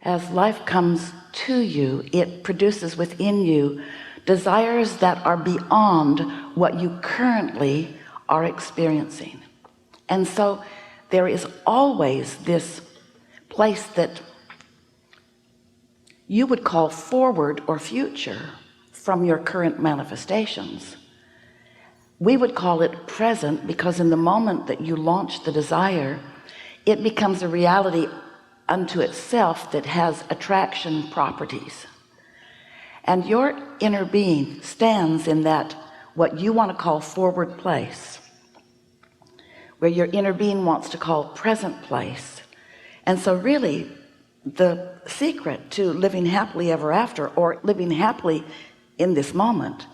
As life comes to you, it produces within you desires that are beyond what you currently are experiencing. And so there is always this place that you would call forward or future from your current manifestations. We would call it present, because in the moment that you launch the desire, it becomes a reality unto itself that has attraction properties. And your inner being stands in that what you want to call forward place, where your inner being wants to call present place. And so really the secret to living happily ever after, or living happily in this moment,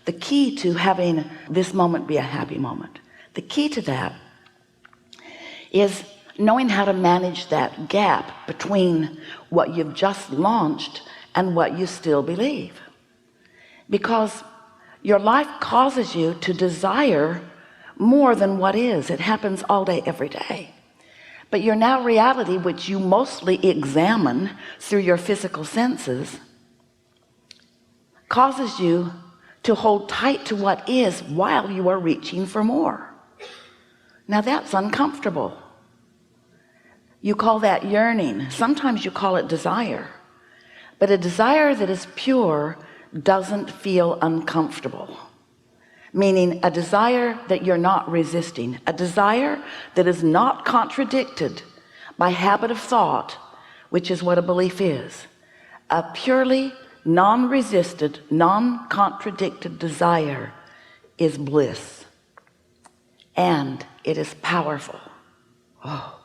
the key to having this moment be a happy moment, the key to that is knowing how to manage that gap between what you've just launched and what you still believe. Because your life causes you to desire more than what is. It happens all day, every day. But your now reality, which you mostly examine through your physical senses, causes you to hold tight to what is while you are reaching for more. Now that's uncomfortable. You call that yearning. Sometimes you call it desire. But a desire that is pure doesn't feel uncomfortable. Meaning a desire that you're not resisting, a desire that is not contradicted by habit of thought, which is what a belief is. A purely non-resisted, non-contradicted desire is bliss, and it is powerful. Oh,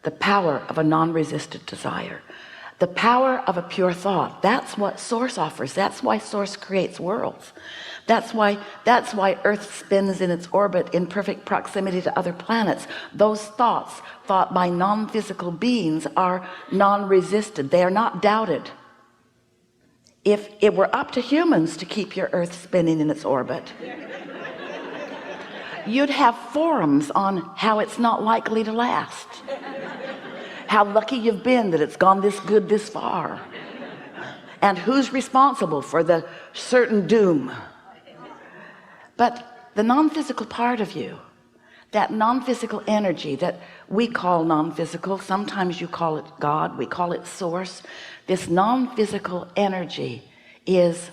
the power of a non-resisted desire, the power of a pure thought. That's what Source offers. That's why Source creates worlds. That's why Earth spins in its orbit in perfect proximity to other planets. Those thoughts thought by non-physical beings are non-resisted. They are not doubted. If it were up to humans to keep your Earth spinning in its orbit, you'd have forums on how it's not likely to last, how lucky you've been that it's gone this good this far, and who's responsible for the certain doom. But the non-physical part of you, that non-physical energy that we call non-physical, sometimes you call it God, we call it Source, this non-physical energy is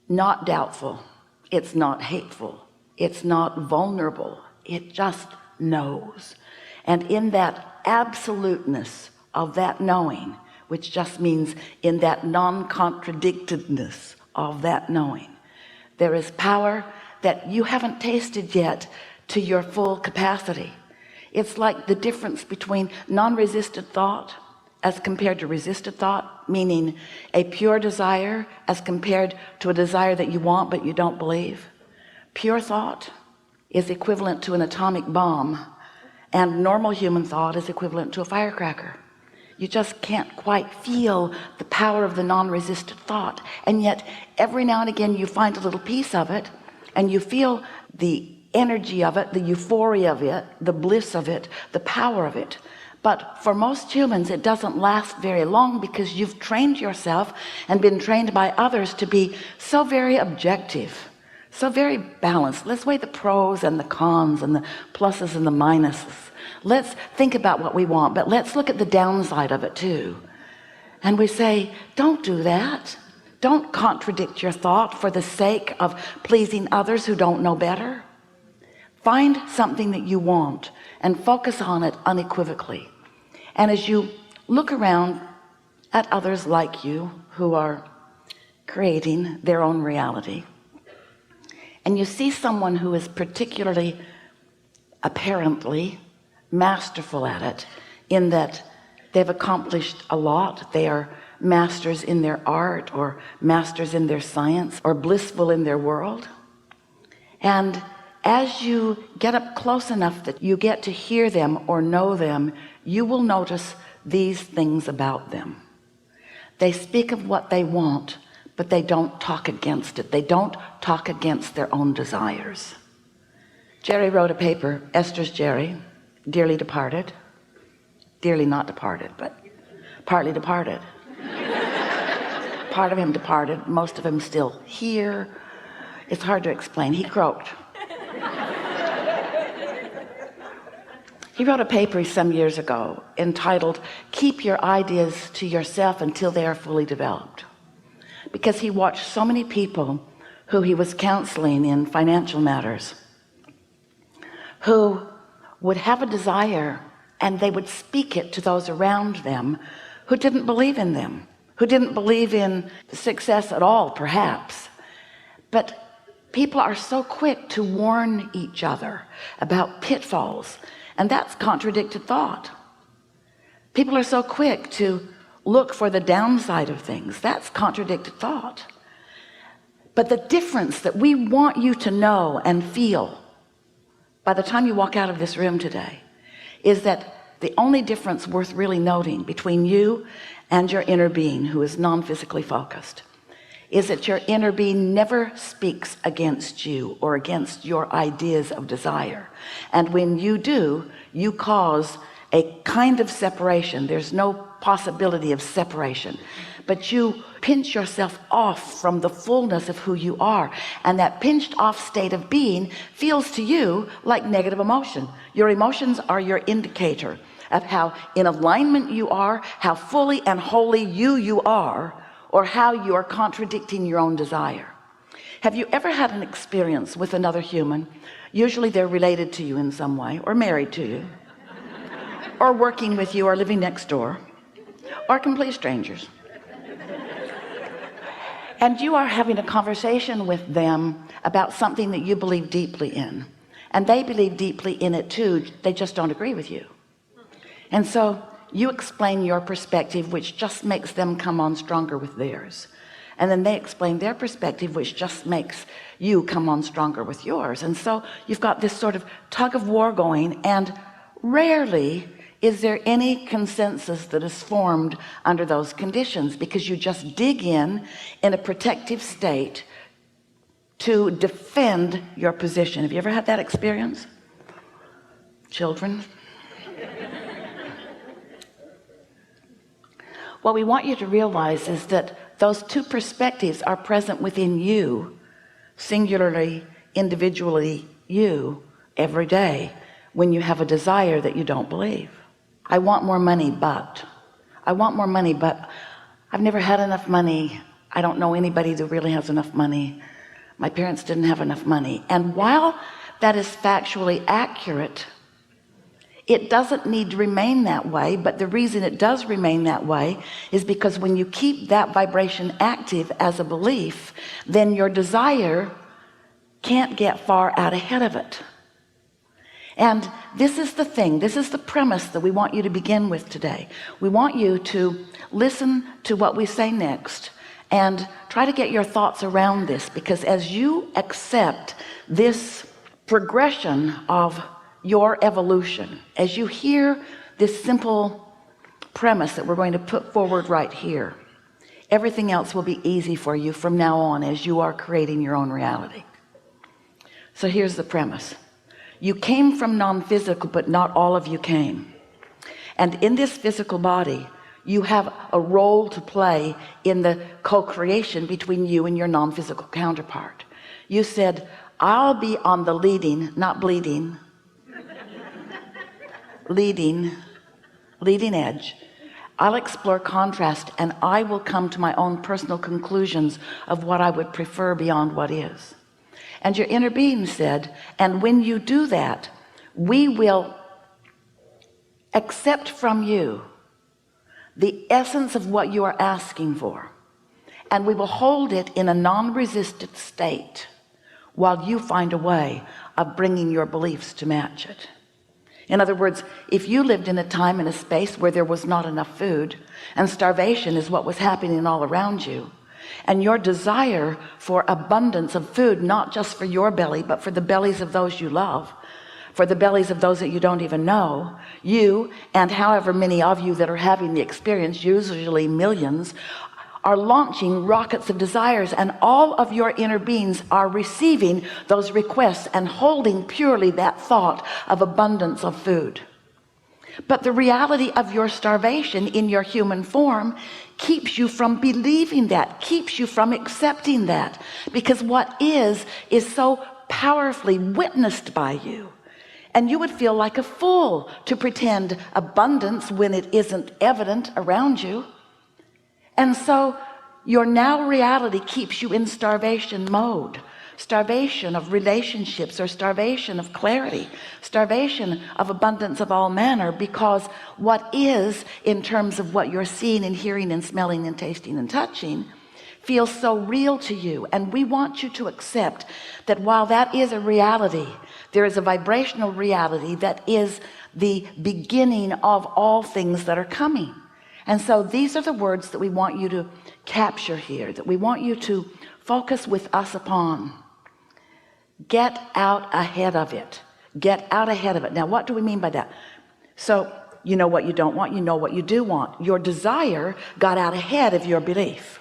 not doubtful, it's not hateful, it's not vulnerable, it just knows. And in that absoluteness of that knowing, which just means in that non-contradictedness of that knowing, there is power that you haven't tasted yet to your full capacity. It's like the difference between non-resisted thought as compared to resisted thought, meaning a pure desire as compared to a desire that you want but you don't believe. Pure thought is equivalent to an atomic bomb, and normal human thought is equivalent to a firecracker. You just can't quite feel the power of the non-resisted thought, and yet every now and again you find a little piece of it and you feel the energy of it, the euphoria of it, the bliss of it, the power of it. But for most humans it doesn't last very long, because you've trained yourself and been trained by others to be so very objective, so very balanced. Let's weigh the pros and the cons and the pluses and the minuses. Let's think about what we want, but let's look at the downside of it too. And we say, don't do that. Don't contradict your thought for the sake of pleasing others who don't know better. Find something that you want and focus on it unequivocally. And as you look around at others like you who are creating their own reality, and you see someone who is particularly, apparently, masterful at it, in that they've accomplished a lot, they are masters in their art or masters in their science or blissful in their world, and as you get up close enough that you get to hear them or know them, you will notice these things about them. They speak of what they want, but they don't talk against it. They don't talk against their own desires. Jerry wrote a paper, Esther's Jerry, dearly departed, dearly not departed, but partly departed. Part of him departed, most of him still here. It's hard to explain. He croaked. He wrote a paper some years ago entitled "Keep Your Ideas to Yourself Until They Are Fully Developed," because he watched so many people who he was counseling in financial matters who would have a desire and they would speak it to those around them who didn't believe in them, who didn't believe in success at all, perhaps. But people are so quick to warn each other about pitfalls, and that's contradicted thought. People are so quick to look for the downside of things. That's contradicted thought. But the difference that we want you to know and feel by the time you walk out of this room today is that the only difference worth really noting between you and your inner being, who is non-physically focused, is that your inner being never speaks against you or against your ideas of desire. And when you do, you cause a kind of separation. There's no possibility of separation, but you pinch yourself off from the fullness of who you are, and that pinched off state of being feels to you like negative emotion. Your emotions are your indicator of how in alignment you are, how fully and wholly you are, or how you are contradicting your own desire. Have you ever had an experience with another human? Usually they're related to you in some way, or married to you, or working with you, or living next door, or complete strangers, and you are having a conversation with them about something that you believe deeply in, and they believe deeply in it too. They just don't agree with you. And so you explain your perspective, which just makes them come on stronger with theirs, and then they explain their perspective, which just makes you come on stronger with yours. And so you've got this sort of tug of war going, and rarely is there any consensus that is formed under those conditions, because you just dig in a protective state to defend your position. Have you ever had that experience? Children? What we want you to realize is that those two perspectives are present within you, singularly, individually, you, every day, when you have a desire that you don't believe. I want more money, but I've never had enough money. I don't know anybody that really has enough money. My parents didn't have enough money. And while that is factually accurate, it doesn't need to remain that way. But the reason it does remain that way is because when you keep that vibration active as a belief, then your desire can't get far out ahead of it. And this is the thing, this is the premise that we want you to begin with today. We want you to listen to what we say next and try to get your thoughts around this, because as you accept this progression of your evolution, as you hear this simple premise that we're going to put forward right here, everything else will be easy for you from now on as you are creating your own reality. So here's the premise. You came from non-physical, but not all of you came. And in this physical body, you have a role to play in the co-creation between you and your non-physical counterpart. You said, I'll be on the leading, not bleeding, leading edge. I'll explore contrast, and I will come to my own personal conclusions of what I would prefer beyond what is. And your inner being said, and when you do that, we will accept from you the essence of what you are asking for, and we will hold it in a non-resistant state while you find a way of bringing your beliefs to match it. In other words, if you lived in a time and a space where there was not enough food, and starvation is what was happening all around you, and your desire for abundance of food, not just for your belly, but for the bellies of those you love, for the bellies of those that you don't even know, you and however many of you that are having the experience, usually millions, are launching rockets of desires, and all of your inner beings are receiving those requests and holding purely that thought of abundance of food. But the reality of your starvation in your human form keeps you from believing that, keeps you from accepting that, because what is so powerfully witnessed by you. And you would feel like a fool to pretend abundance when it isn't evident around you. And so your now reality keeps you in starvation mode, starvation of relationships, or starvation of clarity, starvation of abundance of all manner, because what is, in terms of what you're seeing and hearing and smelling and tasting and touching, feels so real to you. And we want you to accept that while that is a reality, there is a vibrational reality that is the beginning of all things that are coming. And so these are the words that we want you to capture here, that we want you to focus with us upon. Get out ahead of it. Get out ahead of it. Now, what do we mean by that? So you know what you don't want, you know what you do want. Your desire got out ahead of your belief.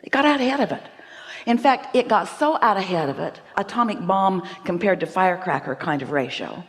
It got out ahead of it. In fact, it got so out ahead of it, atomic bomb compared to firecracker kind of ratio.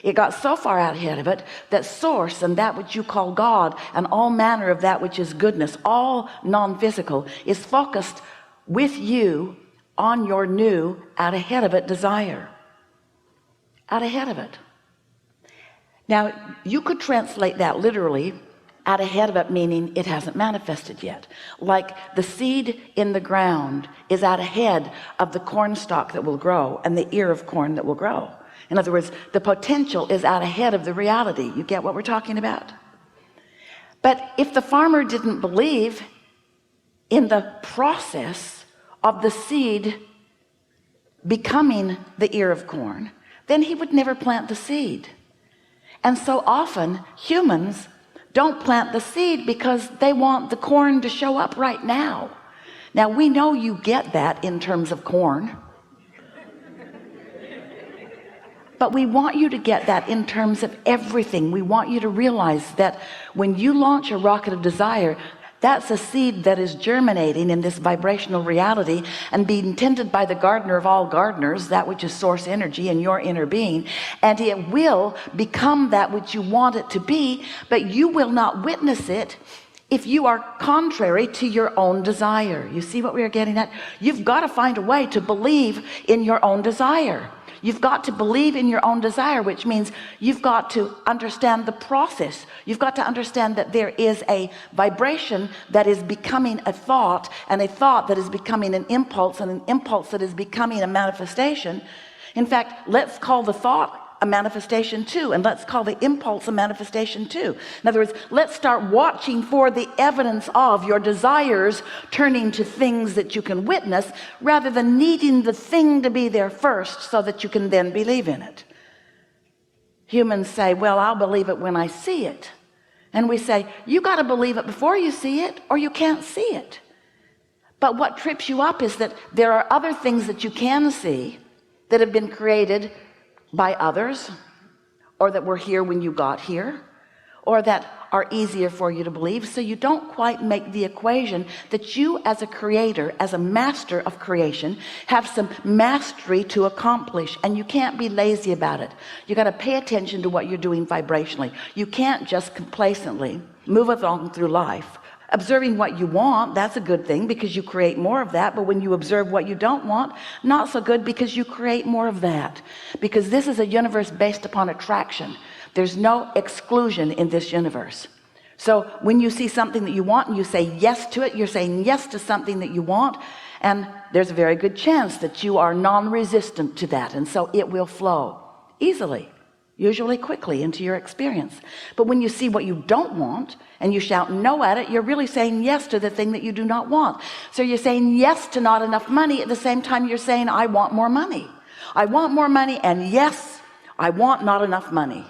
It got so far out ahead of it that source and that which you call God and all manner of that which is goodness, all non-physical, is focused with you on your new out ahead of it desire. Out ahead of it. Now you could translate that literally, out ahead of it, meaning it hasn't manifested yet. Like the seed in the ground is out ahead of the corn stalk that will grow and the ear of corn that will grow. In other words, the potential is out ahead of the reality. You get what we're talking about? But if the farmer didn't believe in the process of the seed becoming the ear of corn, then he would never plant the seed. And so often humans don't plant the seed because they want the corn to show up right now. Now we know you get that in terms of corn, but we want you to get that in terms of everything. We want you to realize that when you launch a rocket of desire, that's a seed that is germinating in this vibrational reality and being tended by the gardener of all gardeners, that which is source energy in your inner being, and it will become that which you want it to be. But you will not witness it if you are contrary to your own desire. You see what we are getting at? You've got to find a way to believe in your own desire. You've got to believe in your own desire, which means you've got to understand the process. You've got to understand that there is a vibration that is becoming a thought, and a thought that is becoming an impulse, and an impulse that is becoming a manifestation. In fact, let's call the thought a manifestation too, and let's call the impulse a manifestation too. In other words, let's start watching for the evidence of your desires turning to things that you can witness, rather than needing the thing to be there first so that you can then believe in it. Humans say, well, I'll believe it when I see it. And we say, you got to believe it before you see it, or you can't see it. But what trips you up is that there are other things that you can see that have been created by others, or that were here when you got here, or that are easier for you to believe. So you don't quite make the equation that you as a creator, as a master of creation, have some mastery to accomplish, and you can't be lazy about it. You got to pay attention to what you're doing vibrationally. You can't just complacently move along through life observing what you want. That's a good thing because you create more of that. But when you observe what you don't want, not so good, because you create more of that. Because this is a universe based upon attraction. There's no exclusion in this universe. So when you see something that you want and you say yes to it, you're saying yes to something that you want, and there's a very good chance that you are non-resistant to that, and so it will flow easily, usually quickly, into your experience. But when you see what you don't want and you shout no at it, you're really saying yes to the thing that you do not want. So you're saying yes to not enough money, at the same time you're saying I want more money. I want more money, and yes, I want not enough money.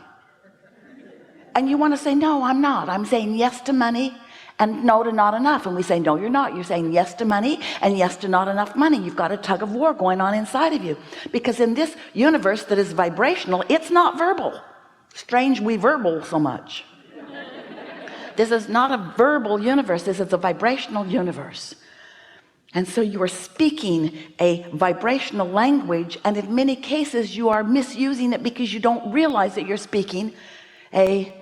And you want to say, no, I'm not. I'm saying yes to money and no to not enough. And we say, no, you're not. You're saying yes to money and yes to not enough money. You've got a tug of war going on inside of you, because in this universe that is vibrational, it's not verbal. Strange we verbal so much. This is not a verbal universe. This is a vibrational universe. And so you are speaking a vibrational language, and in many cases you are misusing it because you don't realize that you're speaking a